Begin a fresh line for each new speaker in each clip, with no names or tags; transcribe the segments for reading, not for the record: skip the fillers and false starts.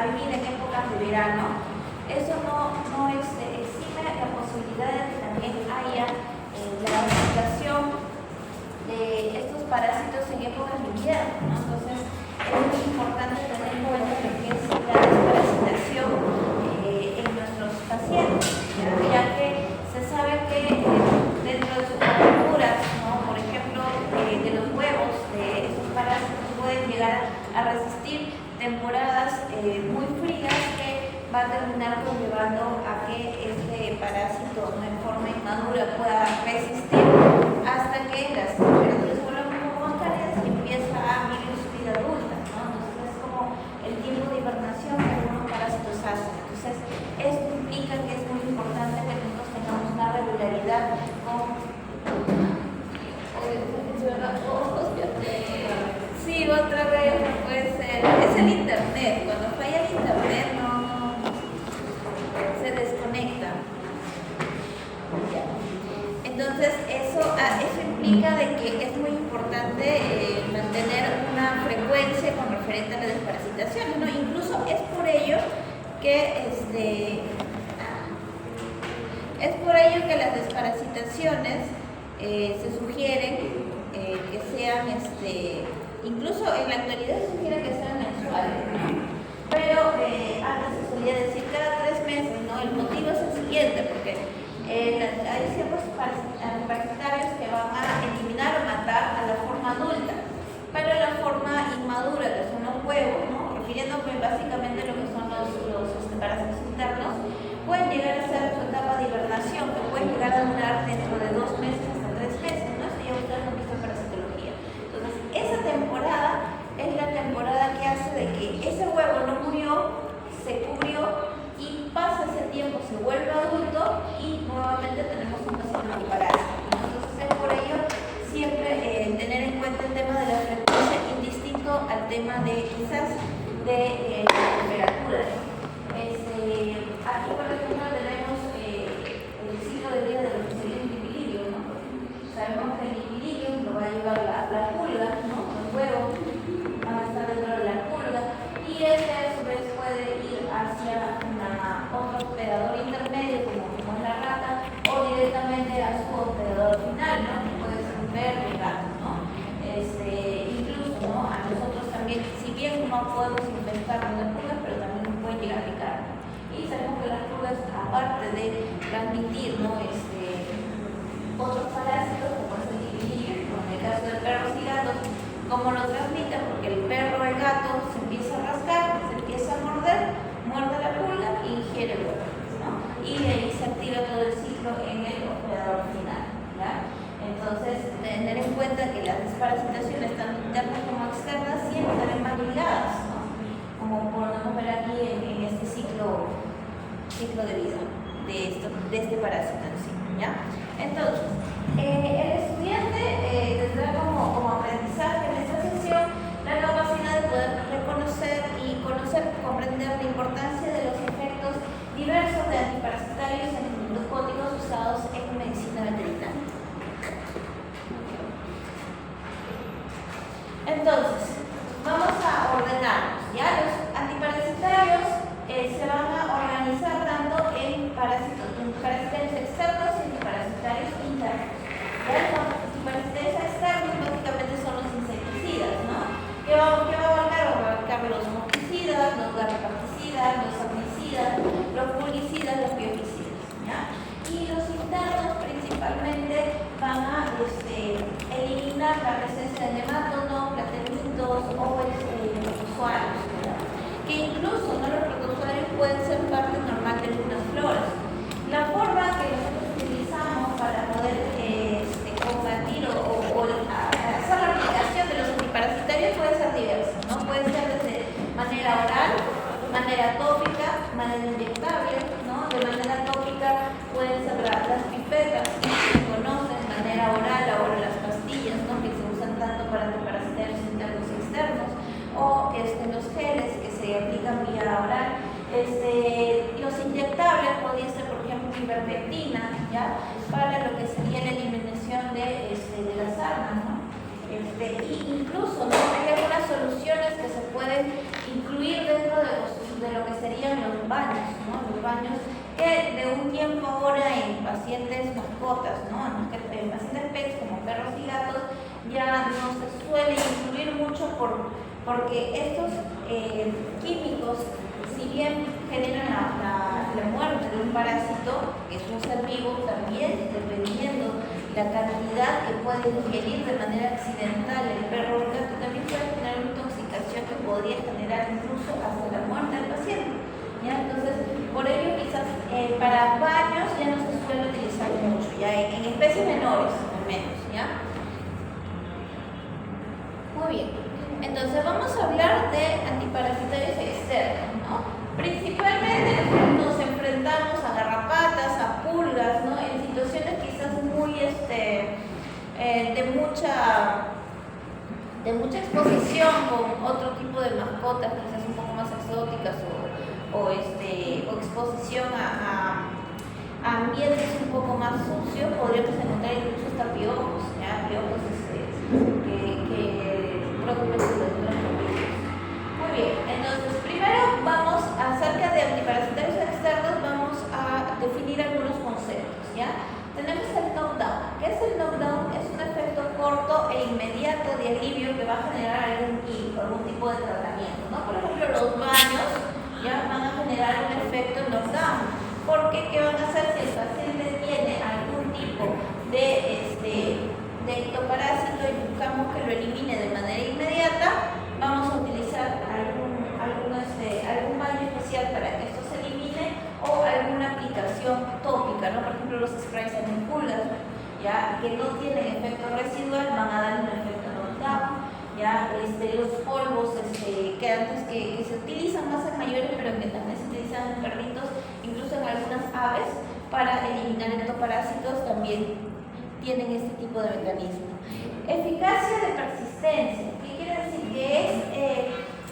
vivir en épocas de verano, eso no exime la posibilidad de que también haya la aplicación de estos parásitos en épocas de invierno, ¿no? Entonces es muy importante tener en cuenta lo que es la desparasitación en nuestros pacientes, ya que se sabe que dentro de sus culturas, ¿no? Por ejemplo, de los huevos de estos parásitos pueden llegar a resistir temporadas muy frías que va a terminar conllevando a que este parásito, ¿no? En forma inmadura pueda resistir hasta que las temperaturas vuelvan un poco más cálidas y empieza a vivir su vida adulta, ¿no? Entonces es como el tiempo de hibernación que algunos parásitos hacen. Entonces esto implica que es muy importante que nosotros tengamos una regularidad con... Sí, otra vez no puede ser. Es el internet. Cuando falla el internet no se desconecta. Entonces eso implica de que es muy importante mantener una frecuencia con referente a la desparasitación, ¿no? Incluso es por ello que las desparasitaciones se sugieren que sean, incluso en la actualidad se sugiere que sean mensuales, ¿no? Pero antes se solía decir cada 3 meses, ¿no? El motivo es el siguiente, porque hay ciertos parasitarios que van a eliminar o matar a la forma adulta, pero la forma inmadura, que son los huevos, ¿no? Refiriéndome básicamente a lo que son los parásitos internos, pueden llegar a ser su etapa de hibernación, que pueden llegar a durar dentro de 2 meses hasta 3 meses, ¿no? Esto ya ustedes lo han visto en parasitología. Entonces, esa temporada es la temporada que hace de que ese huevo no murió, se cubrió y pasa ese tiempo, se vuelve adulto y nuevamente tenemos un paciente antiparásito. Entonces, es por ello siempre tener en cuenta el tema de la frecuencia indistinto al tema de quizás de la temperatura. Aquí, por ejemplo, tenemos el ciclo de vida de lo que sería el libilium, ¿no? Sabemos que el libilium lo va a llevar la pulga, ¿no? Los huevos van a estar dentro de la pulga y este a su vez puede ir hacia otro hospedador intermedio como es la rata o directamente a su hospedador final, ¿no? Que puede ser un perro o un gato, ¿no? Incluso, ¿no? A nosotros también, si bien no podemos infectarnos de pulgas, pero también nos pueden llegar a picar. Y sabemos que las pulgas, aparte de transmitir, ¿no? Otros parásitos, como es el libilium, en el caso del perros y gatos, como lo transmiten, porque el perro o el gato se empieza a rascar, se empieza a morder, muerde la pulga y ingiere el huevo, ¿no? Y de ahí se activa todo el ciclo en el hospedador final, ¿ya? Entonces, tener en cuenta que las desparasitaciones, tanto internas como externas, siempre están más ligadas, ¿no? Como podemos ver aquí en este ciclo de vida de este parásito en sí, ¿ya? Entonces, el estudiante tendrá como aprendizaje en esta sesión la capacidad de poder reconocer y comprender la importancia de los efectos diversos de antiparasitarios y antimicóticos usados en medicina veterinaria. Entonces, vamos a ordenarnos, ¿ya? Los antiparasitarios se van a organizar tanto en parasitarios externos y antiparasitarios internos. ¿Ya? Los antiparasitarios externos básicamente son los insecticidas, ¿no? ¿Qué va a abarcar? Va a abarcar los mosquicidas, los garrapaticidas, los herbicidas, los fungicidas, los bioficidas, ¿ya? Y los internos principalmente van a eliminar la presencia de nemátodos, platemitos o protozoarios, que incluso, ¿no? Los protozoarios pueden ser parte normal de algunas floras. La forma que nosotros utilizamos para poder combatir o hacer la aplicación de los antiparasitarios puede ser diversa, ¿no? Puede ser desde manera oral, manera tópica, manera inyectable, ¿no? De manera tópica pueden ser las pipetas, que se conocen, manera oral, ahora las pastillas, ¿no? Que se usan tanto para antiparasitarios internos y externos, o los geles que se aplican vía oral. Los inyectables podría ser, por ejemplo, ivermectina, ¿ya? Para lo que sería la eliminación de las sarnas, ¿no? Y incluso, ¿no? Hay algunas soluciones que se pueden incluir dentro de los baños, que de un tiempo ahora en pacientes mascotas, ¿no? En pacientes pets como perros y gatos ya no se suele incluir mucho porque estos químicos, si bien generan la muerte de un parásito, que es un ser vivo, también dependiendo la cantidad que puede ingerir de manera accidental el perro o el gato, también puede generar una intoxicación que podría generar incluso hasta la muerte del paciente, ¿ya? Entonces, por ello quizás para baños ya no se suele utilizar mucho, ya en especies menores al menos, ¿ya? Muy bien, entonces vamos a hablar de antiparasitarios externos, ¿no? Principalmente nos enfrentamos a garrapatas, a pulgas, ¿no? En situaciones quizás muy de mucha exposición con otro tipo de mascotas, quizás un poco más exóticas o exposición a ambientes un poco más sucios, podríamos encontrar incluso hasta piojos, ¿ya? Piojos que propiamente los virus. Muy bien, entonces primero vamos acerca de antiparasitarios externos, vamos a definir algunos conceptos, ¿ya? Tenemos el knockdown. ¿Qué es el knockdown? Es un efecto corto e inmediato de alivio que va a generar algún tipo de tratamiento, ¿no? Por ejemplo, los baños ya van a generar un efecto knockdown, porque ¿qué van a hacer si el paciente tiene algún tipo de ectoparásito y buscamos que lo elimine de manera inmediata? Vamos a utilizar algún baño especial para que esto se elimine o alguna aplicación tópica, ¿no? Por ejemplo, los sprays antipulgas, ya que no tienen efecto residual, van a dar un efecto knockdown, ya los polvos que antes que se utilizan más en mayores, pero que también se utilizan en perritos, incluso en algunas aves, para eliminar ectoparásitos, también tienen este tipo de mecanismo. Eficacia de persistencia, ¿qué quiere decir? Que es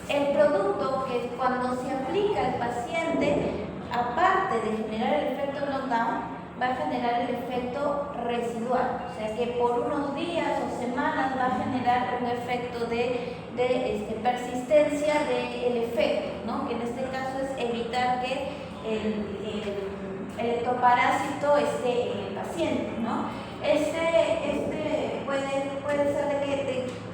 el producto que cuando se aplica al paciente, aparte de generar el efecto knockdown, va a generar el efecto residual, o sea que por unos días o semanas va a generar un efecto de persistencia del efecto, ¿no? Que en este caso es evitar que el ectoparásito esté en el paciente, ¿no? Puede ser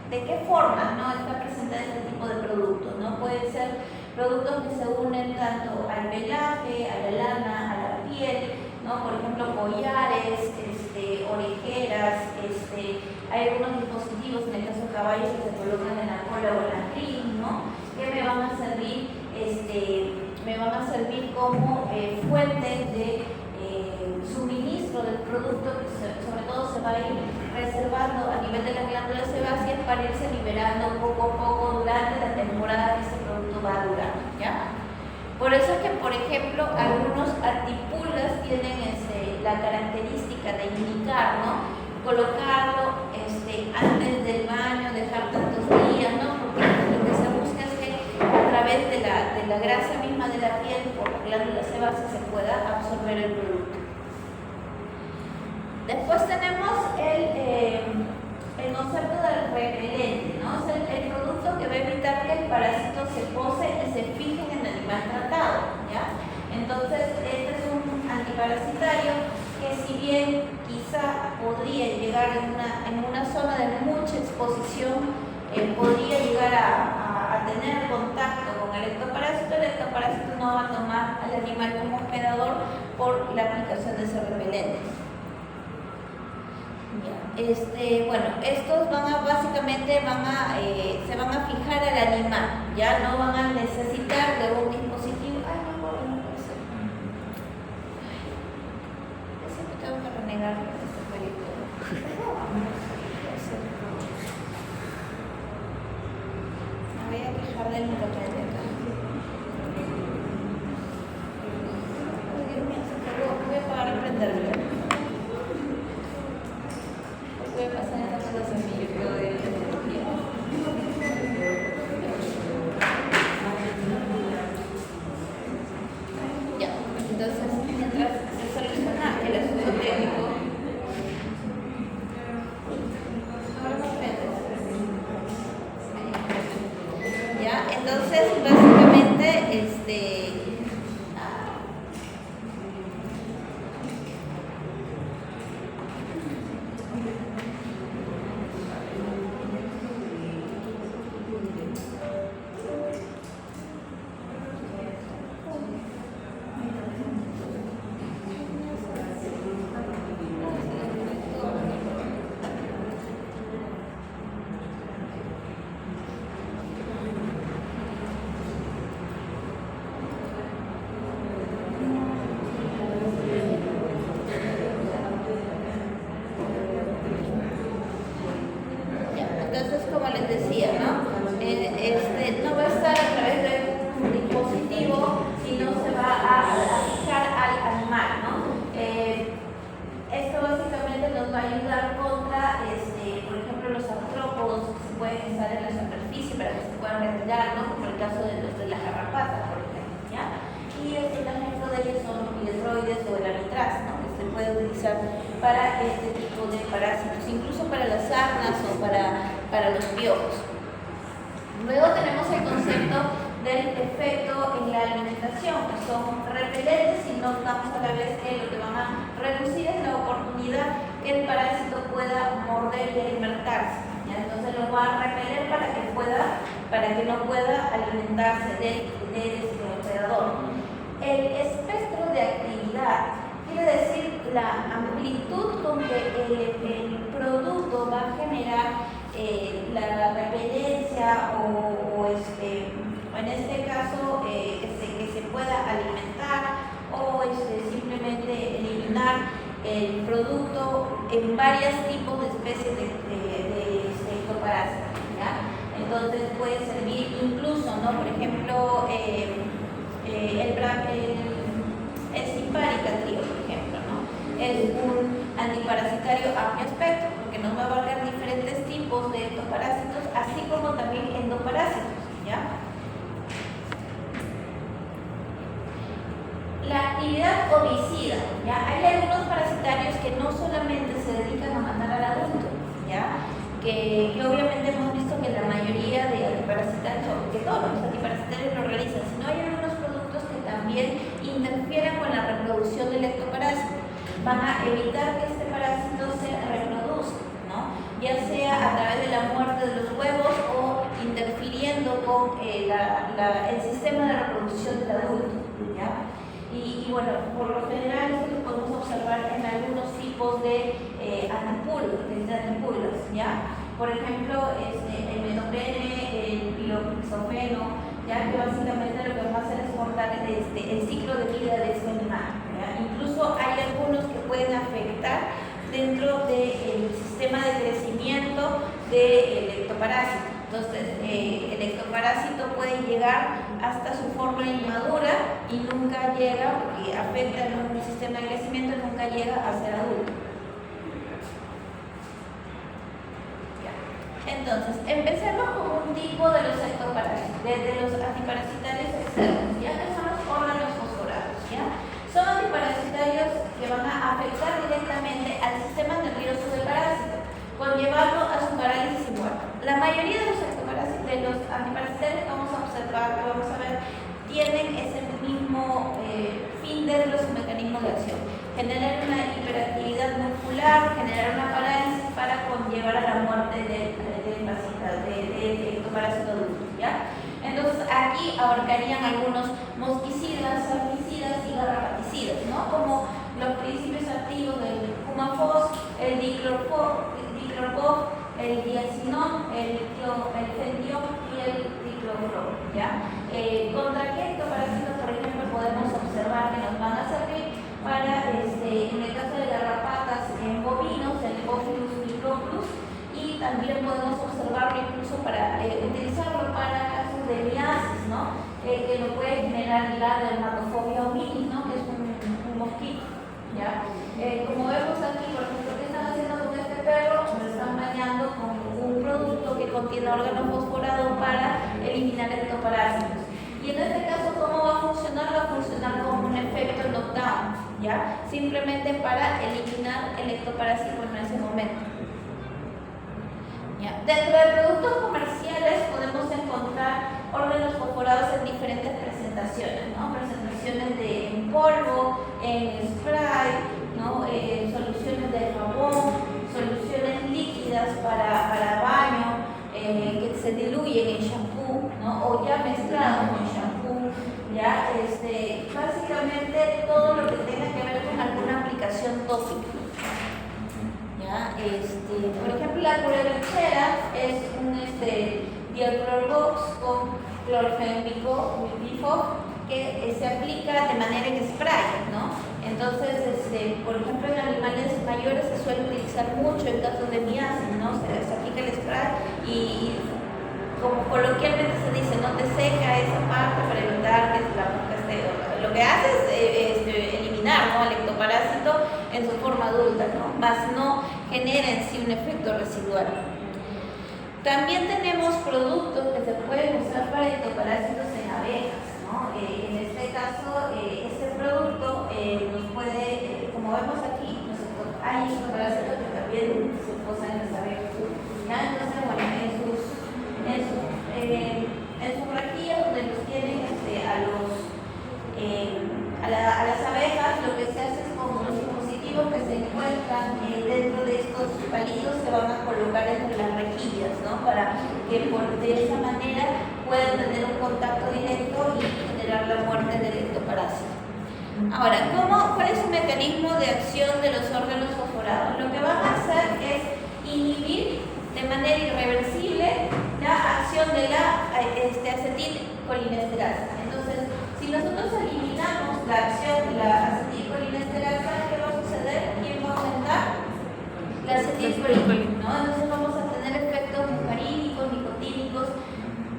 de qué forma, ¿no? Está presentado este tipo de productos, ¿no? Pueden ser productos que se unen tanto al pelaje, a la lana, a la piel, ¿no? Por ejemplo, collares, orejeras, hay algunos dispositivos, en el caso de caballos, que se colocan en la cola o en la crin, ¿no? Que me van a servir como fuentes de suministro del producto, que sobre todo se va a ir reservando a nivel de las glándulas sebáceas para irse liberando poco a poco durante la temporada que este producto va a durar, ¿ya? Por eso es que, por ejemplo, algunos antipulgas tienen la característica de indicar, ¿no? Colocarlo antes del baño, dejar tantos días, ¿no? Porque lo que se busca es que a través de la grasa misma de la piel, por las glándulas sebáceas, se pueda absorber el producto. Después tenemos el concepto del repelente, ¿no? Es el producto que va a evitar que el parásito se pose y se fije en el animal tratado, ¿ya? Entonces, este es un antiparasitario que, si bien quizá podría llegar en una zona de mucha exposición, podría llegar a tener contacto con el ectoparásito no va a tomar al animal como hospedador por la aplicación de ese repelente. Bueno, estos básicamente se van a fijar al animal, ya no van a necesitar de un dispositivo. No puede ser. Siempre tengo que renegar este proyecto. Me voy a quejar del micrófono de acá. Dios mío, se acabó. Voy a apagar y prenderlo. Puede pasar estas cosas en mí, yo creo de ya, entonces mientras se soluciona el asunto técnico, ahora no prendes. Ya, entonces básicamente para este tipo de parásitos, incluso para las sarnas o para los piojos. Luego tenemos el concepto del efecto en la alimentación, que son repelentes y no notamos a la vez que lo que van a reducir es la oportunidad que el parásito pueda morder y alimentarse. ¿Ya? Entonces lo va a repeler para que no pueda alimentarse del hospedador. El espectro de actividad quiere decir la amplitud con que el producto va a generar la repelencia o en este caso que se pueda alimentar o simplemente eliminar el producto en varios tipos de especies de ectoparásitos, ¿ya? Entonces puede servir incluso, ¿no? Por ejemplo, el Simparica trio, por ejemplo, ¿no? Es un antiparasitario amplio espectro porque nos va a abarcar diferentes tipos de ectoparásitos, así como también endoparásitos, ¿ya? La actividad ovicida, ¿ya? Hay algunos parasitarios que no solamente se dedican a matar al adulto, ¿ya? Que obviamente hemos visto que la mayoría de antiparasitarios, o que todos los antiparasitarios lo realizan, sino hay algunos productos que también interfieren con la reproducción del ectoparásito. Van a evitar que este parásito se reproduzca, ¿no? Ya sea a través de la muerte de los huevos o interfiriendo con el sistema de reproducción del adulto, ¿ya? Y bueno, por lo general esto lo podemos observar en algunos tipos de antipulgas, ¿ya? Por ejemplo, el metoprene, el piloxifeno, ya que básicamente lo que va a hacer es cortar el ciclo de vida de este animal, ¿ya? Incluso hay algunos que pueden afectar dentro del sistema de crecimiento del ectoparásito. Entonces, el ectoparásito puede llegar hasta su forma inmadura y nunca llega, porque afecta el sistema de crecimiento, nunca llega a ser adulto. Ya. Entonces, empecemos con un tipo de los ectoparásitos, de los antiparasitarios externos, ya que son los órganos fosforados, ¿ya? Son antiparasitarios que van a afectar directamente al sistema nervioso del parásito, conllevarlo a su parálisis y muerte. La mayoría de los antiparasitarios que vamos a observar, que vamos a ver, tienen ese mismo fin dentro de su mecanismo de acción: generar una hiperactividad muscular, generar una parálisis para conllevar a la muerte del ectoparásito adulto, ¿ya? Entonces aquí abarcarían algunos mosquicidas, sarnicidas y garrapaticidas, ¿no? Como los principios activos del Humafos, el diclorpop, el diacinón, el fendión y el diclorpop, ¿ya? ¿Contra qué ectoparásitos, por ejemplo, podemos observar que nos van a servir? Para, en el caso de garrapatas en bovinos, el Bacillus microplus, y también podemos observarlo incluso para utilizarlo para casos de miasis, ¿no? Que lo puede generar la dermatofobia hominis, ¿no? Que es un mosquito, ¿ya? Como vemos aquí, por ejemplo, ¿qué están haciendo con este perro? Lo están bañando con un producto que contiene órgano fosforado para eliminar ectoparásitos. Y en este caso, ¿cómo va a funcionar? Va a funcionar como un efecto knockdown, ¿ya? Simplemente para eliminar el ectoparásito en ese momento. ¿Ya? Dentro de productos comerciales podemos encontrar órganos fosforados en diferentes presentaciones, ¿no? Presentaciones en polvo, en spray, ¿no? Soluciones de jabón, soluciones líquidas para baño, que se diluyen en shampoo, ¿no? O ya mezclados con shampoo, ¿ya? Básicamente todo lo que tenga que ver con alguna aplicación tópica. ¿Ya? Por ejemplo, la culebrechera es un diaclorbox con clorfenmico que se aplica de manera en spray, ¿no? Entonces, por ejemplo, en animales mayores se suele utilizar mucho en casos de miasis, ¿no? Se aplica el spray y como coloquialmente se dice, no te seca esa parte para evitar que la mosca esté. Lo que hace es eliminar, ¿no? El ectoparásito en su forma adulta, ¿no? Más no genera en sí un efecto residual. También tenemos productos que se pueden usar para ectoparásitos en abejas, ¿no? En este caso, este producto nos puede, como vemos aquí, hay parásitos que también se posan en las abejas. ¿Ya? Entonces, bueno, en sus rejillas donde los tienen a las abejas, lo que se hace es con los dispositivos que se encuentran dentro de estos palillos se van a colocar entre las rejillas, ¿no? Para que de esa manera puedan tener un contacto directo y generar la muerte del ectoparásito. Ahora, ¿cuál es el mecanismo de acción de los órganos fosforados? Lo que van a hacer es inhibir de manera irreversible la acción de la acetilcolinesterasa. Entonces, si nosotros eliminamos la acción de la acetilcolinesterasa, ¿qué va a suceder? ¿Quién va a aumentar? La acetilcolina, ¿no? Entonces vamos a tener efectos muscarínicos, nicotínicos,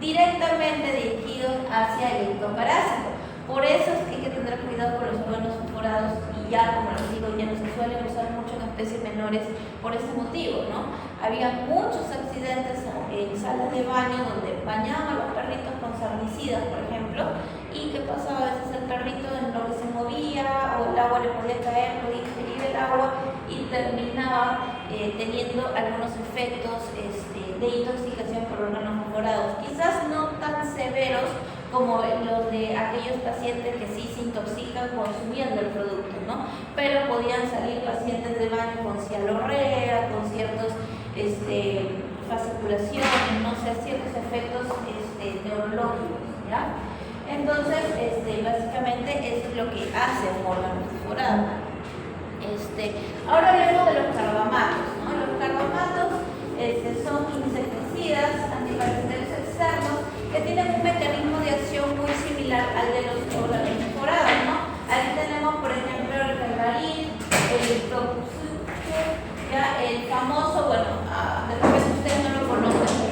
directamente dirigidos hacia el ectoparásito. Por eso es que hay que tener cuidado con los órganos fosforados y ya, como les digo, ya no se suelen usar mucho en especies menores por ese motivo, ¿no? Había muchos accidentes en salas de baño donde bañaban a los perritos con sarnicidas, por ejemplo, y que pasaba a veces el perrito en lo que se movía o el agua le podía caer, podía ingerir el agua y terminaba teniendo algunos efectos de intoxicación por órganos fosforados, quizás no tan severos como los de aquellos pacientes que sí se intoxican consumiendo el producto, ¿no? Pero podían salir pacientes de baño con cialorrea, con ciertos fasciculaciones, no sé, ciertos efectos neurológicos, ¿ya? Entonces, básicamente eso es lo que hace un órgano fosforado. Ahora hablemos de los carbamatos, ¿no? Los carbamatos son insecticidas, antiparasitarios externos, que tienen un mecanismo de acción muy similar al de los órganos fosforados, ¿no? Aquí tenemos, por ejemplo, el Febraril, el Propulsor, ya el famoso, bueno, de repente ustedes no lo conocen,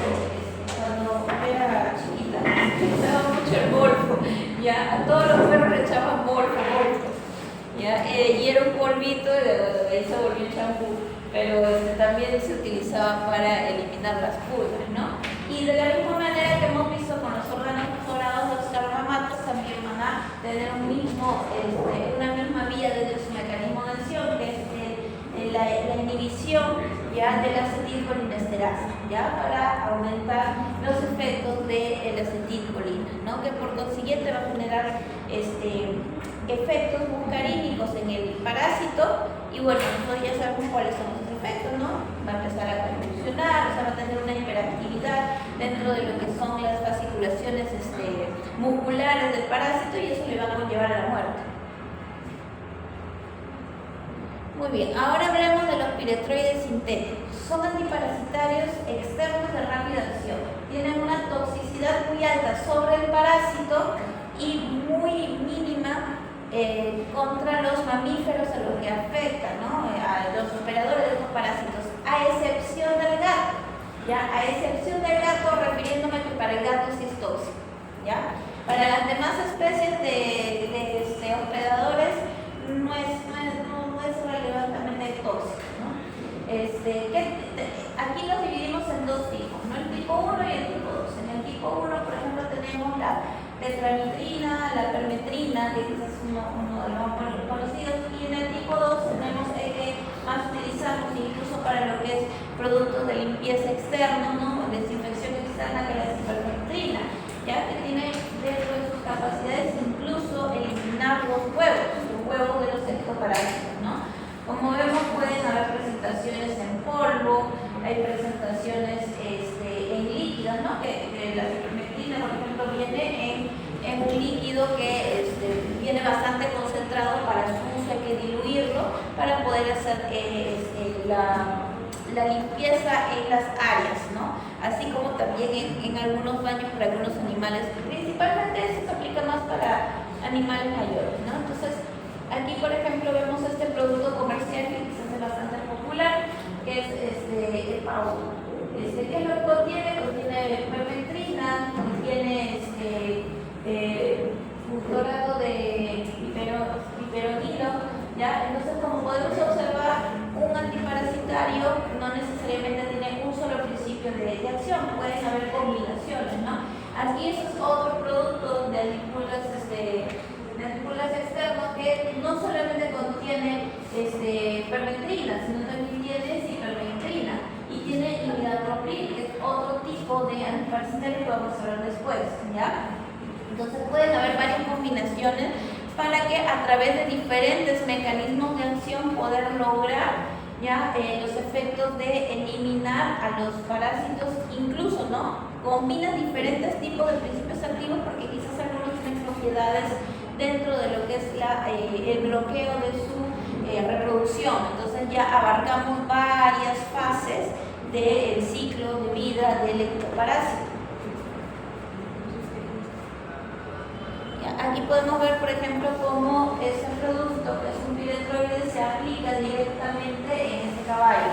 pero cuando era chiquita, usaba mucho el Volfo, ya a todos los perros le echaban Volfo, ya, y era un polvito y de ahí se volvió champú, pero también se utilizaba para eliminar las pulgas, ¿no? Y de la misma manera que hemos visto con los órganos fosforados, los carbamatos también van a tener una misma vía desde su mecanismo de acción, que es la inhibición ya de la acetilcolinesterasa, ya para aumentar los efectos de la acetilcolina, ¿no? Que por consiguiente va a generar efectos muscarínicos en el parásito y bueno, nosotros ya sabemos cuáles son los efectos, ¿no? Va a empezar a convulsionar, o sea, va a tener una hiperactividad dentro de lo que son las fasciculaciones musculares del parásito y eso le va a conllevar a la muerte. Muy bien, ahora hablemos de los piretroides sintéticos. Son antiparasitarios externos de rápida acción. Tienen una toxicidad muy alta sobre el parásito y muy mínima contra los mamíferos a los que afecta, ¿no? A los operadores de estos parásitos, a excepción del gato, ¿ya? A excepción del gato, refiriéndome que para el gato sí es tóxico, ¿ya? Para las demás especies de hospedadores no es relevantemente tóxico, ¿no? Aquí los dividimos en dos tipos, ¿no? El tipo 1 y el tipo 2. En el tipo 1, por ejemplo, tenemos la tetranitrina, la permetrina, que quizás es uno de los más conocidos, y en el tipo 2 tenemos el que más utilizamos incluso para lo que es productos de limpieza externa, ¿no? Desinfección externa, que es la cipermetrina, ya que tiene dentro de sus capacidades incluso eliminar los huevos de los ectoparásitos, ¿no? Como vemos, pueden haber presentaciones en polvo, hay presentaciones en líquidos, ¿no? Que la cipermetrina, por ejemplo, viene en un líquido que viene bastante concentrado. Para su uso hay que diluirlo para poder hacer la limpieza en las áreas, ¿no? Así como también en algunos baños para algunos animales. Principalmente esto se aplica más para animales mayores, ¿no? Entonces, aquí, por ejemplo, vemos este producto comercial que quizás es bastante popular, que es el Pau. ¿Qué es lo que contiene? Contiene permetrina, contiene furtorado de piperonilo, ¿ya? Entonces, como podemos observar, un antiparasitario no necesariamente tiene un solo principio de acción, pueden haber combinaciones, ¿no? Aquí eso es otro producto de antipulas externos que no solamente contiene permetrina, sino parasitario que vamos a ver después, ¿ya? Entonces pueden haber varias combinaciones para que a través de diferentes mecanismos de acción poder lograr ya los efectos de eliminar a los parásitos, incluso, ¿no? Combinan diferentes tipos de principios activos porque quizás algunos tienen propiedades dentro de lo que es el bloqueo de su reproducción. Entonces ya abarcamos varias fases del ciclo de vida del ectoparásito. Aquí podemos ver, por ejemplo, cómo ese producto, que es un piretroide, se aplica directamente en ese caballo.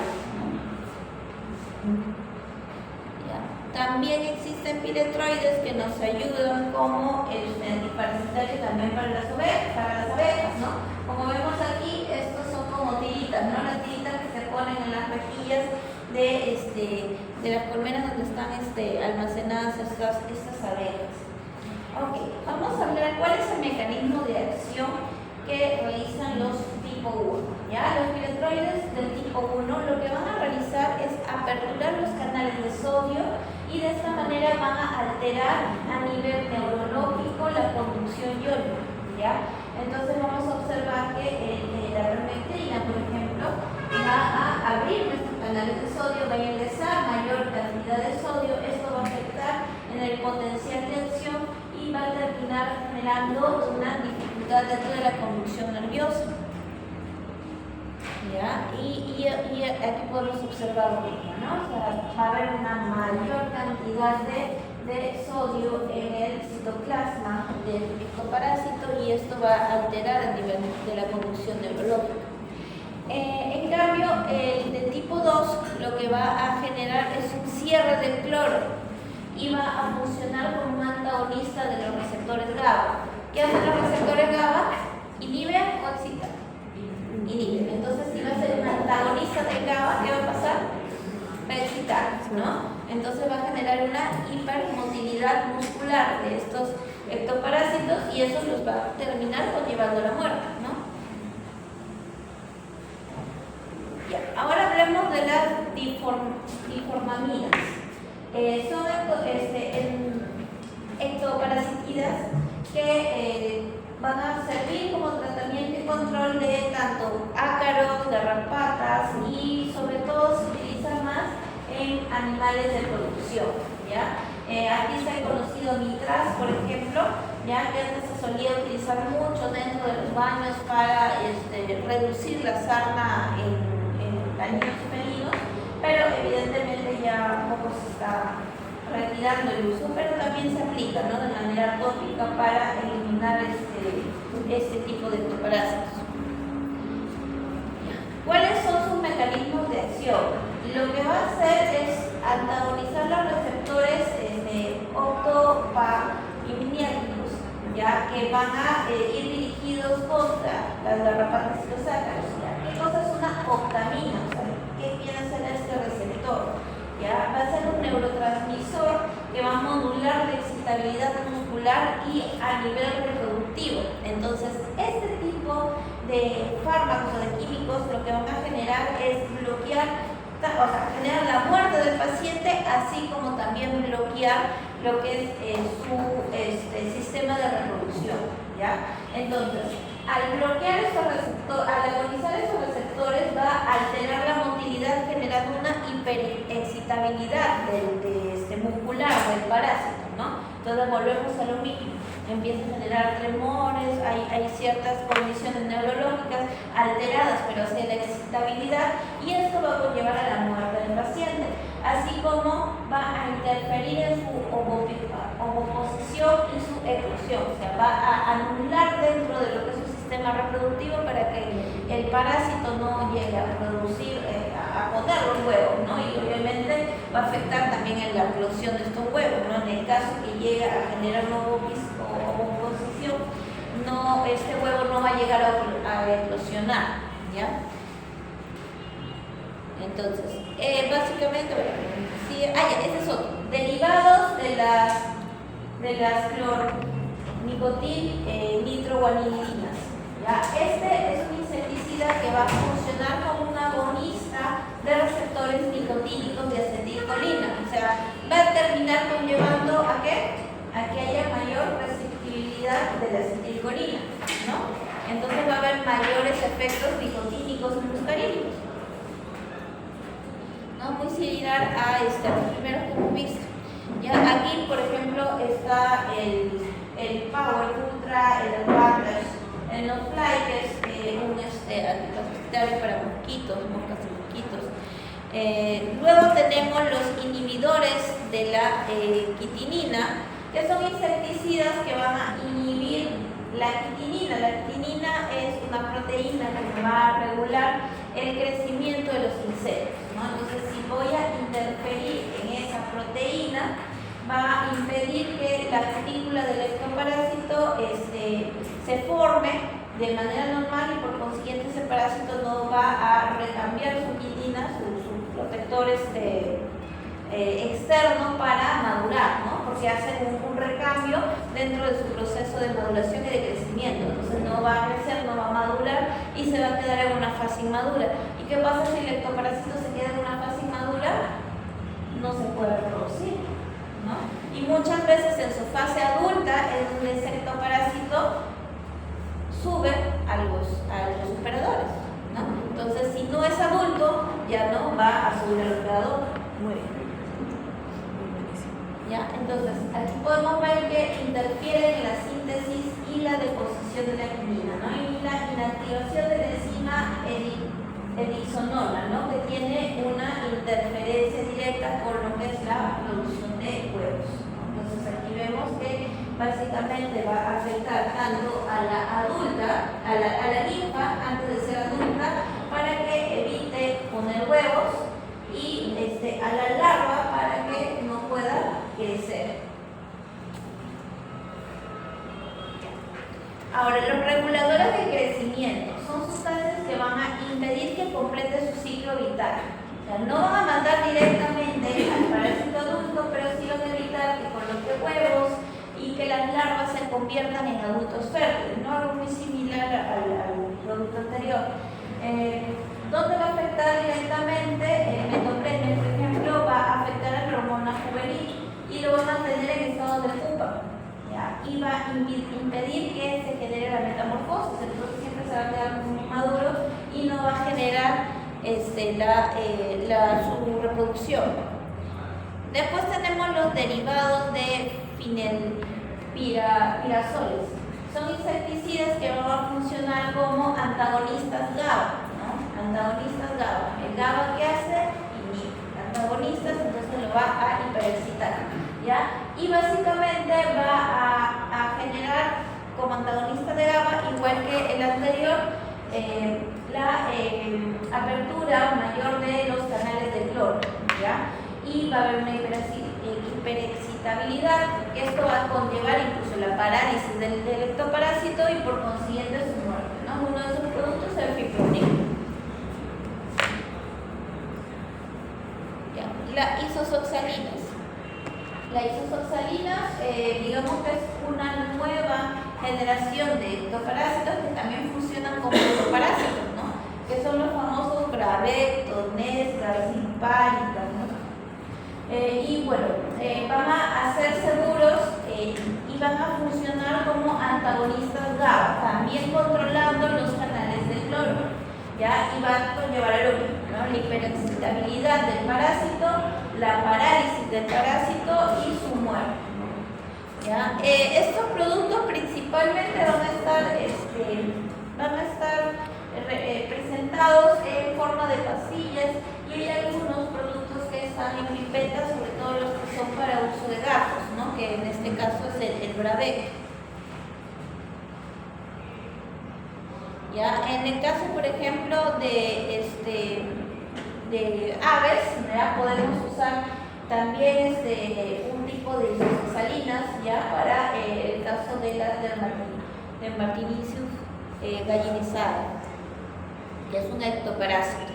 También existen piretroides que nos ayudan como antiparasitario también para las abejas, ¿no? Como vemos aquí, estos son como tiritas, ¿no? Las tiritas que se ponen en las rejillas de las colmenas donde están almacenadas estas abejas. Ok, vamos a hablar cuál es el mecanismo de acción que realizan los tipo 1. ¿Ya? Los piretroides del tipo 1 lo que van a realizar es aperturar los canales de sodio y de esta manera van a alterar a nivel neurológico la conducción iónica. ¿Ya? Entonces vamos a observar que la permectina, por ejemplo, va a abrir nuestros canales de sodio, va a ingresar mayor cantidad de sodio, esto va a afectar en el potencial de acción y va a terminar generando una dificultad dentro de la conducción nerviosa. ¿Ya? Y aquí podemos observar lo mismo, ¿no? O sea, va a haber una mayor cantidad de sodio en el citoplasma del ectoparásito y esto va a alterar el nivel de la conducción neurológica. En cambio, el de tipo 2 lo que va a generar es un cierre del cloro y va a funcionar como un antagonista de los receptores GABA. ¿Qué hacen los receptores GABA? ¿Inhiben o excitan? Inhiben. Entonces, si va a ser un antagonista del GABA, ¿qué va a pasar? Va a excitar, ¿no? Entonces va a generar una hipermotilidad muscular de estos ectoparásitos y eso los va a terminar conllevando a la muerte, ¿no? Ya. Ahora hablemos de las diformaminas. Son ectoparasitidas que van a servir como tratamiento y control de tanto ácaros, garrapatas y sobre todo se utiliza más en animales de producción, ¿ya? Aquí se ha conocido nitraz, por ejemplo, ya que antes se solía utilizar mucho dentro de los baños para reducir la sarna en niños felinos, pero evidentemente ya un poco se está retirando el uso, pero también se aplica, ¿no? De manera tópica para eliminar este tipo de ectoparásitos. ¿Cuáles son sus mecanismos de acción? Lo que va a hacer es antagonizar los receptores octopaminiérgicos, ya que van a ir dirigidos contra las garrapatas y los ácaros. ¿Qué cosa es una octamina? O sea, ¿qué quiere hacer este receptor? ¿Ya? Va a ser un neurotransmisor que va a modular la excitabilidad muscular y a nivel reproductivo. Entonces, este tipo de fármacos o de químicos lo que van a generar es bloquear, o sea, generar la muerte del paciente, así como también bloquear lo que es su sistema de reproducción, ¿ya? Entonces, al bloquear estos receptores, al agonizar estos receptores, va a alterar la motilidad generando una hiperexcitabilidad muscular del parásito, ¿no? Entonces volvemos a lo mismo, empieza a generar tremores, hay ciertas condiciones neurológicas alteradas, pero hacia la excitabilidad, y esto va a conllevar a la muerte del paciente, así como va a interferir en su ovoposición y su eclosión, o sea, va a anular dentro de lo que es su sistema reproductivo para que el parásito no llegue a producir, a poner los huevos, ¿no? Y obviamente va a afectar también en la eclosión de estos huevos, ¿no? En el caso que llegue a generar una ovoposición, este huevo no va a llegar a eclosionar, ¿ya? Entonces, básicamente, bueno, sí, ese es otro. Derivados de las clornicotil nitroguanilinas. ¿Ya? Este es un insecticida que va a funcionar como un agonista de receptores nicotínicos de acetilcolina. O sea, sea, va a terminar conllevando ¿a qué? A que haya mayor receptibilidad de la acetilcolina, ¿no? Entonces va a haber mayores efectos nicotínicos y muscarínicos, ¿no? Muy similar a los primeros que hemos visto. Ya aquí, por ejemplo, está el Power Ultra, el Advantage, el No Fly, que es un antiparasitario para mosquitos, moscas y mosquitos. Luego tenemos los inhibidores de la quitinina, que son insecticidas que van a inhibir la quitinina. La quitinina es una proteína que va a regular el crecimiento de los insectos, ¿no? Entonces, si voy a interferir en esa proteína, va a impedir que la cutícula del ectoparásito se forme de manera normal y por consiguiente ese parásito no va a recambiar su quitina, sus protectores externo para madurar, ¿no? Porque hacen un recambio dentro de su proceso de maduración y de crecimiento. Entonces no va a crecer, no va a madurar y se va a quedar en una fase inmadura. ¿Y qué pasa si el ectoparásito se queda en una fase inmadura? No se puede reproducir, ¿no? Y muchas veces en su fase adulta es donde ese ectoparásito sube a los superadores, ¿no? Entonces, si no es adulto, ya no va a subir al operador. Muy bien. ¿Ya? Entonces, aquí podemos ver que interfieren en la síntesis y la deposición de la quinina, ¿no? Y la inactivación de la enzima erizonola, ¿no? Que tiene una interferencia directa con lo que es la producción de huevos, ¿no? Entonces, aquí vemos que básicamente va a afectar tanto a la adulta, a la ninfa antes de ser adulta, para que evite poner huevos, y a la larva para que no pueda crecer. Ahora, los reguladores de crecimiento son sustancias que van a impedir que complete su ciclo vital. O sea, no van a mandar directamente al parásito adulto, pero sí van a evitar que coloque huevos y que las larvas se conviertan en adultos fértiles, ¿no? Algo muy similar al producto anterior. ¿Dónde va a afectar directamente? El metoprenio, por ejemplo, va a afectar a la hormona juvenil y lo va a mantener en estado de pupa, ¿ya? Y va a impedir que se genere la metamorfosis. El producto siempre se va a quedar muy maduro y no va a generar su reproducción. Después tenemos los derivados de pirazoles. Son insecticidas que van a funcionar como antagonistas GABA, ¿no? Antagonistas GABA. El GABA, ¿qué hace? Inhibe. Antagonistas, entonces lo va a hiperexcitar, ¿ya? Y básicamente va a generar como antagonista de GABA, igual que el anterior, la apertura mayor de los canales del cloro, ¿ya? Y va a haber una hiperexcitabilidad, que esto va a conllevar incluso la parálisis del ectoparásito y por consiguiente su muerte, ¿no? Uno de esos productos es el fipronil. La isoxalinas. La isoxalinas, digamos que es una nueva generación de ectoparásitos que también funcionan como ectoparásitos, ¿no? Que son los famosos Gravectos, Nestas, Simpánicas, ¿no? Y bueno, van a ser seguros y van a funcionar como antagonistas GABA, también controlando los canales del cloro, ¿ya? Y van a conllevar a lo mismo, ¿no? La hiperexcitabilidad del parásito, la parálisis del parásito y su muerte, ¿ya? Estos productos principalmente van a estar presentados en forma de pastillas, y hay algunos productos que están en pipetas, sobre todo los que son para uso de gatos, ¿no? Que en este caso es el Bravec. ¿Ya? En el caso, por ejemplo, de aves, ¿ya? Podemos usar también un tipo de isoxalinas, ¿ya? Para el caso de la Dermatomyces gallinizae, que es un ectoparásito.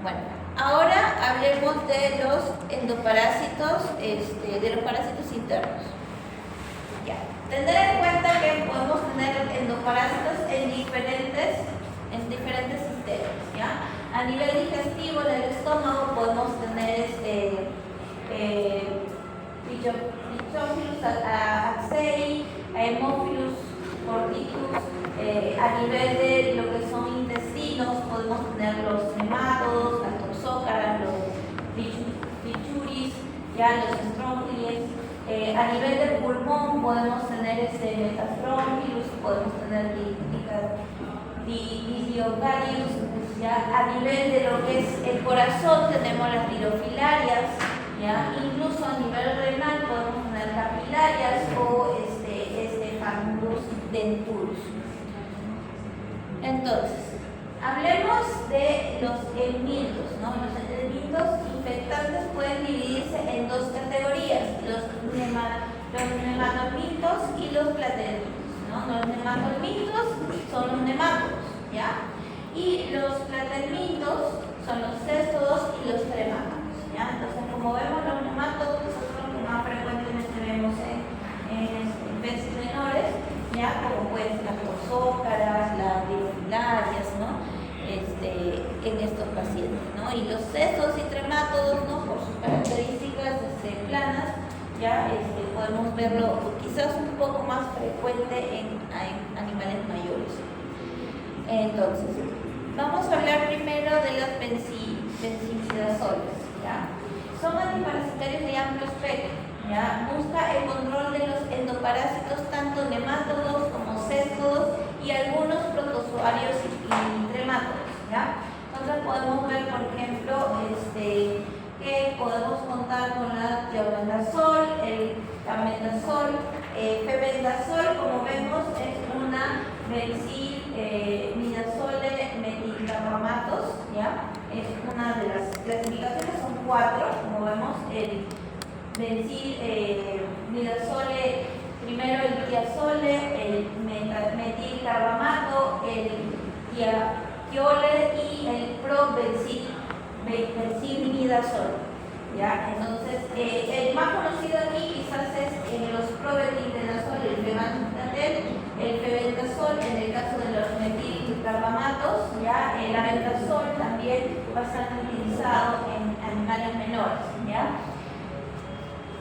Bueno, ahora hablemos de los endoparásitos, de los parásitos internos. Ya. Tener en cuenta que podemos tener endoparásitos en diferentes sistemas, ¿ya? A nivel digestivo, en el estómago, podemos tener Phytophilus axei, Haemophilus mordicus. A nivel de lo que son intestinos podemos tener los nematodos, las toxócaras, los Phichuris, ya los Strongyles. A nivel del pulmón podemos tener Metastrongylos, podemos tener Didiogarius. Ya a nivel de lo que es el corazón tenemos las dirofilarias, ya incluso a nivel renal podemos tener capilarias o Fangus denturus. Entonces, hablemos de los helmintos, ¿no? Los helmintos infectantes pueden dividirse en dos categorías, los nematolmintos y los platelmintos, ¿no? Los nematolmintos son los nematodos, ¿ya? Y los platelmintos son los céstodos y los tremátodos, ¿ya? Entonces, como vemos, los nematodos son los que más frecuentemente vemos en peces menores, ya, como pueden ser las toxócaras, las dirofilarias, ¿no? En estos pacientes, ¿no? Y los cestos y tremátodos, ¿no? Por sus características planas, ya podemos verlo quizás un poco más frecuente en animales mayores. Entonces, vamos a hablar primero de las benzimidazoles, ¿ya? Son antiparasitarios de amplio espectro, ¿ya? Busca el control de los endoparásitos, tanto nemátodos como céstodos y algunos protozoarios y tremátodos, ¿ya? Entonces podemos ver, por ejemplo, que podemos contar con la thiobendazol, el carbendazol, febendazol, como vemos, es una benzimidazole metilcarbamatos, ¿ya? Es una de las clasificaciones, son 4, como vemos, el benzimidazole, primero el tiazole, el metilcarbamato, el tiole y el benzimidazole, ¿ya? Entonces, el más conocido aquí quizás es los probenidazol, el febendazol, en el caso de los metilcarbamatos, ¿ya? El albendazol también bastante utilizado en animales menores, ¿ya?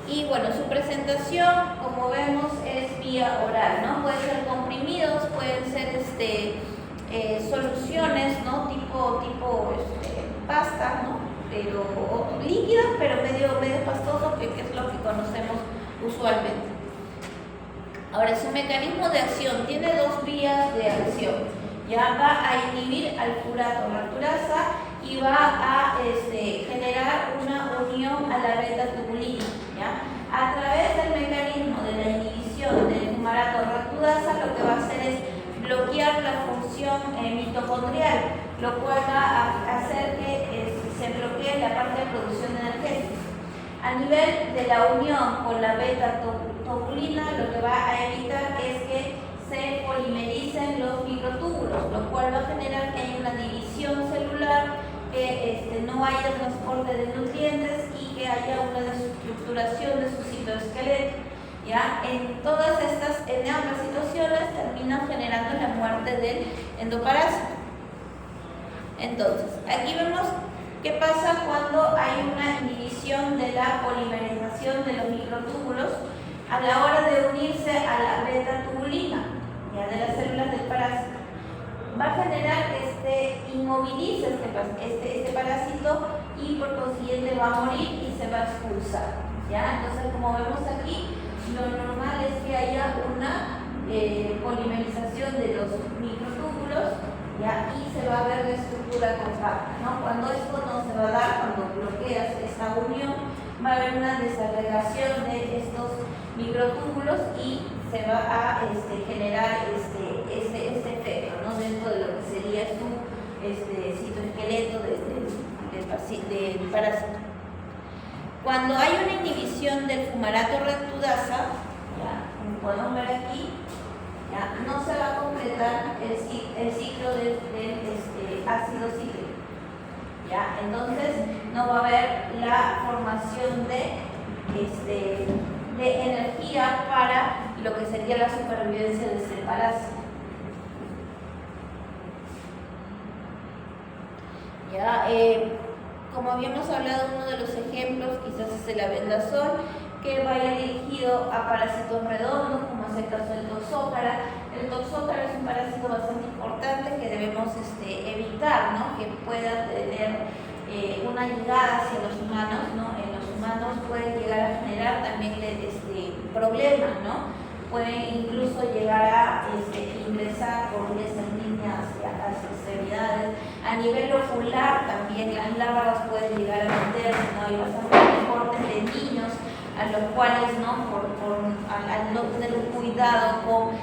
Y bueno, su presentación, como vemos, es vía oral, ¿no? Pueden ser comprimidos, pueden ser soluciones, ¿no? Tipo pasta, ¿no? Pero líquida, pero medio pastoso, que es lo que conocemos usualmente. Ahora, su mecanismo de acción tiene 2 vías de acción. Ya va a inhibir al furato lacturasa y va a generar una unión a la beta-tubulina, ¿ya? A través del mecanismo de la inhibición del fumarato lacturasa, lo que va a hacer es bloquear la función mitocondrial, lo cual va a hacer que se bloquee la parte de producción energética. A nivel de la unión con la beta-tubulina, lo que va a evitar es que se polimericen los microtúbulos, lo cual va a generar que haya una división celular, que no haya transporte de nutrientes y que haya una desestructuración de su citoesqueleto. ¿Ya? En ambas situaciones terminan generando la muerte del endoparásito. Entonces, aquí vemos qué pasa cuando hay una inhibición de la polimerización de los microtúbulos a la hora de unirse a la beta-tubulina, ya, de las células del parásito. Va a generar inmoviliza este parásito y por consiguiente va a morir y se va a expulsar, ¿ya? Entonces, como vemos aquí, lo normal es que haya una polimerización de los microtúbulos, ¿ya? Y se va a ver la estructura compacta, ¿no? Cuando esto no se va a dar, cuando bloqueas esta unión, va a haber una desagregación de estos microtúbulos y se va a generar este efecto, ¿no? Dentro de lo que sería su citoesqueleto del parásito. Cuando hay una inhibición del fumarato lactudasa, ya, como podemos ver aquí, ya, no se va a completar el ciclo del ácido cítrico. ¿Ya? Entonces no va a haber la formación de energía para lo que sería la supervivencia de este parásito. ¿Ya? como habíamos hablado, uno de los ejemplos quizás es el albendazol, que vaya dirigido a parásitos redondos, como es el caso del toxócara. El toxócara es un parásito bastante importante que debemos evitar, ¿no? Que pueda tener una llegada hacia los humanos, ¿no? En los humanos puede llegar a generar también problemas, ¿no? Pueden incluso llegar a ingresar por vías sanguíneas hacia las extremidades. A nivel ocular también las larvas pueden llegar a meterse, ¿no? Hay bastantes reportes de niños a los cuales, ¿no? Al no tener un cuidado con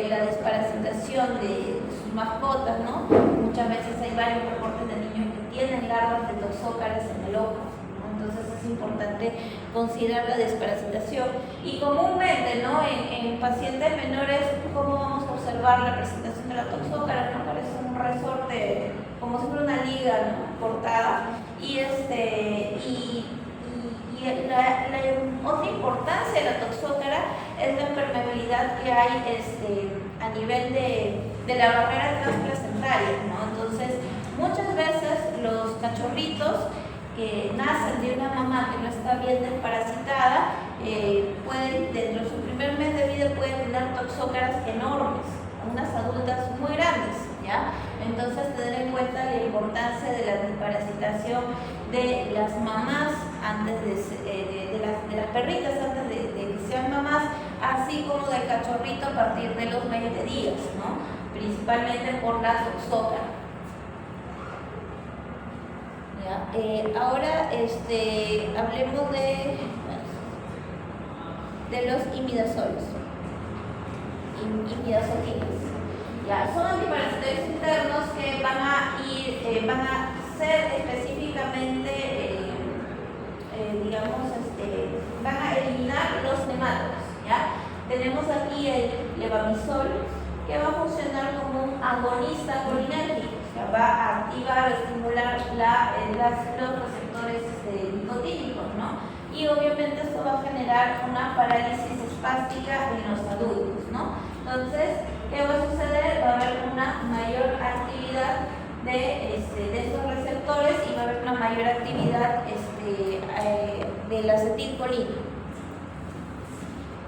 la desparasitación de sus mascotas, ¿no? Muchas veces hay varios reportes de niños que tienen larvas de toxócaras en el ojo, ¿no? Entonces es importante considerar la desparasitación. Y comúnmente, ¿no? En pacientes menores, ¿cómo vamos a observar la presentación de la toxócara? ¿No? Parece un resorte, como si fuera una liga, ¿no? Cortada. Y la otra importancia de la toxócara es la permeabilidad que hay a nivel de la barrera transplacentaria, ¿no? Entonces, muchas veces los cachorritos que nacen de una mamá que no está bien desparasitada, pueden, dentro de su primer mes de vida, pueden tener toxócaras enormes, unas adultas muy grandes, ¿ya? Entonces, tener en cuenta la importancia de la desparasitación de las mamás antes de las perritas antes de que sean mamás, así como del cachorrito a partir de los 20 días, ¿no? Principalmente por la toxócara. Ahora hablemos de los imidazoles. Imidazolines. Son antiparasitarios internos que van a ser específicamente, van a eliminar los nemátodos, ¿ya? Tenemos aquí el levamisol, que va a funcionar como un agonista colinérgico, o sea, va a activar o estimular los receptores nicotínicos, ¿no? Y obviamente esto va a generar una parálisis espástica en los adultos, ¿no? Entonces, ¿qué va a suceder? Va a haber una mayor actividad de estos receptores y va a haber una mayor actividad del acetilcolina.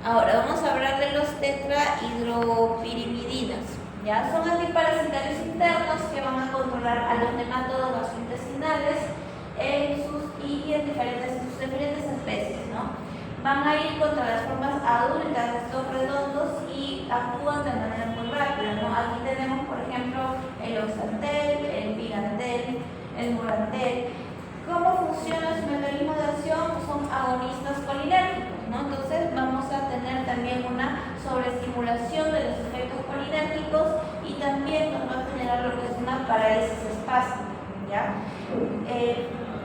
Ahora vamos a hablar de los tetrahidropirimidinas. ¿Ya? Son antiparasitarios internos que van a controlar a los nemátodos gastrointestinales en sus diferentes especies, ¿no? Van a ir contra las formas adultas de estos redondos y actúan de manera muy rápida, ¿no? Aquí tenemos, por ejemplo, el oxantel, el pirantel, el murantel. ¿Cómo funciona su mecanismo de acción? Son agonistas colinérgicos, ¿no? Entonces vamos a tener también una sobreestimulación de los efectos colinérgicos y también nos va a generar lo que es una parálisis espástica, ¿ya?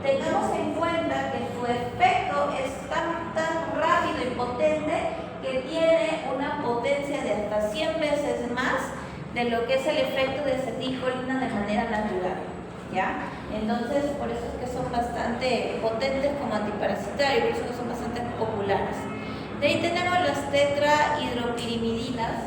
Tengamos en cuenta que su efecto es tan rápido y potente que tiene una potencia de hasta 100 veces más de lo que es el efecto de acetilcolina de manera natural, ¿ya? Entonces, por eso es que son bastante potentes como antiparasitarios, por eso que son bastante populares. De ahí tenemos las tetrahidropirimidinas,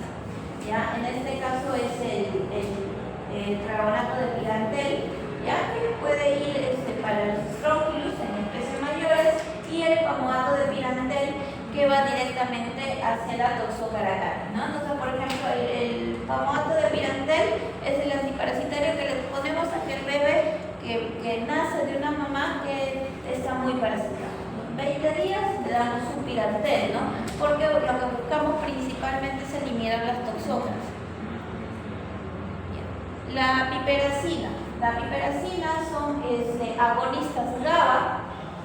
¿ya? En este caso es el travonato de pirantel, ¿ya? Que puede ir para los Strongyloides en especies mayores, y el pamoato de pirantel, que va directamente hacia la toxócara, ¿no? Entonces, por ejemplo, el pamoato de pirantel es el antiparasitario que le ponemos a aquel bebé que nace de una mamá que está muy parasitada. 20 días le damos un pirantel, ¿no? Porque lo que buscamos principalmente es eliminar las toxócaras. La piperacina. La piperacina son agonistas GABA,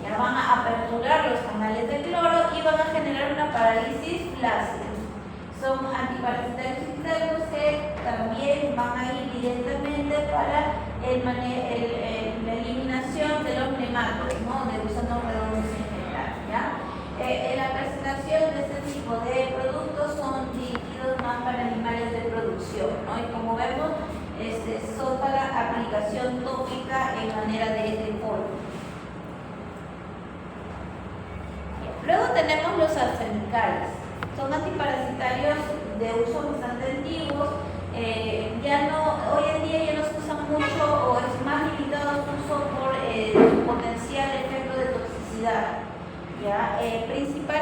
ya van a aperturar los canales de cloro y van a generar una parálisis flácida. Son antiparasitarios internos que también van a ir directamente para la eliminación de los nemátodos, ¿no? De gusanos redondos en general, ¿ya? La presentación de este tipo de productos son dirigidos más para animales de producción, ¿no? Y como vemos, son para aplicación tópica en manera de polvo. Luego tenemos los arsenicales. Son antiparasitarios de uso bastante antiguos. Hoy en día ya no se usan mucho o es más limitado su uso por su potencial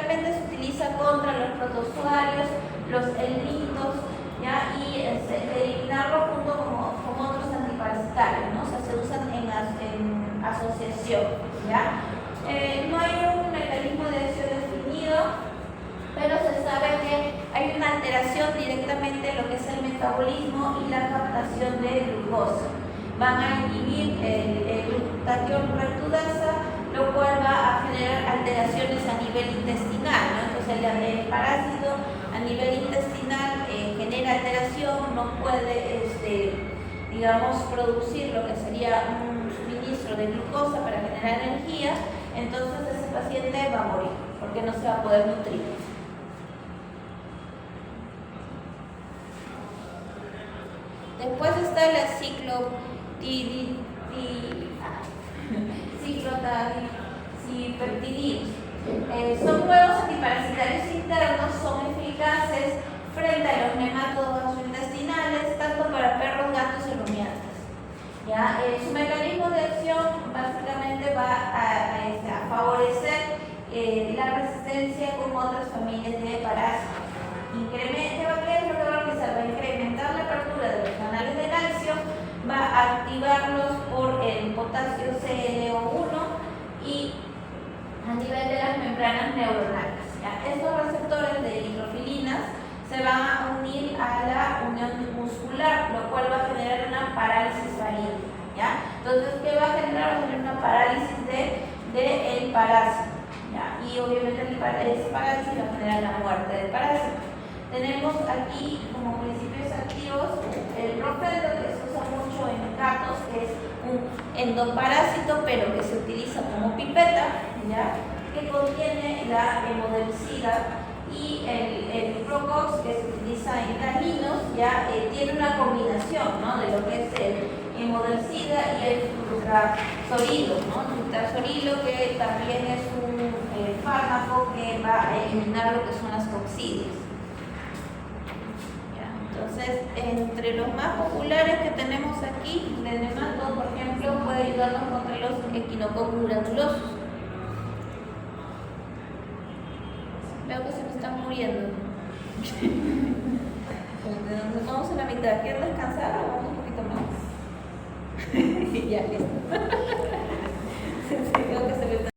generalmente se utiliza contra los protozoarios, los elnitos, ¿ya? Y eliminarlo junto con otros antiparasitarios, ¿no? O sea, se usan en asociación, ¿ya? No hay un mecanismo de acción definido, pero se sabe que hay una alteración directamente en lo que es el metabolismo y la captación de glucosa. Van a inhibir el glutatión reductasa, lo cual va a generar alteraciones a nivel intestinal, ¿no? Entonces el parásito a nivel intestinal genera alteración, no puede, digamos, producir lo que sería un suministro de glucosa para generar energía, entonces ese paciente va a morir, porque no se va a poder nutrir. Después está la ciclotadipeptidinos. Son nuevos antiparasitarios internos, son eficaces frente a los nematodos gastrointestinales, tanto para perros, gatos y rumiantes. ¿Ya? Su mecanismo de acción básicamente va a favorecer la resistencia con otras familias de parásitos. ¿Qué es lo que va a realizar? Va a incrementar la apertura de los canales de calcio, va a activarlos por el potasio ClO1 y a nivel de las membranas neuronales. ¿Ya? Estos receptores de eritrofilinas se van a unir a la unión muscular, lo cual va a generar una parálisis faríngea. ¿Ya? Entonces, ¿qué va a generar? Va a generar una parálisis del parásito. ¿Ya? Y obviamente ese parálisis va a generar la muerte del parásito. Tenemos aquí como principios activos el profeto, que se usa mucho en gatos, que es un endoparásito, pero que se utiliza como pipeta, ¿ya? Que contiene la hemodelcida, y el Procox, que se utiliza en caninos, ya tiene una combinación, ¿no? De lo que es el hemodelcida y el flutrazorilo, ¿no? Flutrazorilo, que también es un fármaco que va a eliminar lo que son las coccidias. Entonces, entre los más populares que tenemos aquí, el nemato, por ejemplo, puede ayudarnos contra los equinococos granulosos. Veo que se me están muriendo. Nos vamos a la mitad. ¿Quieren descansar o vamos un poquito más? Ya, listo. Veo que se me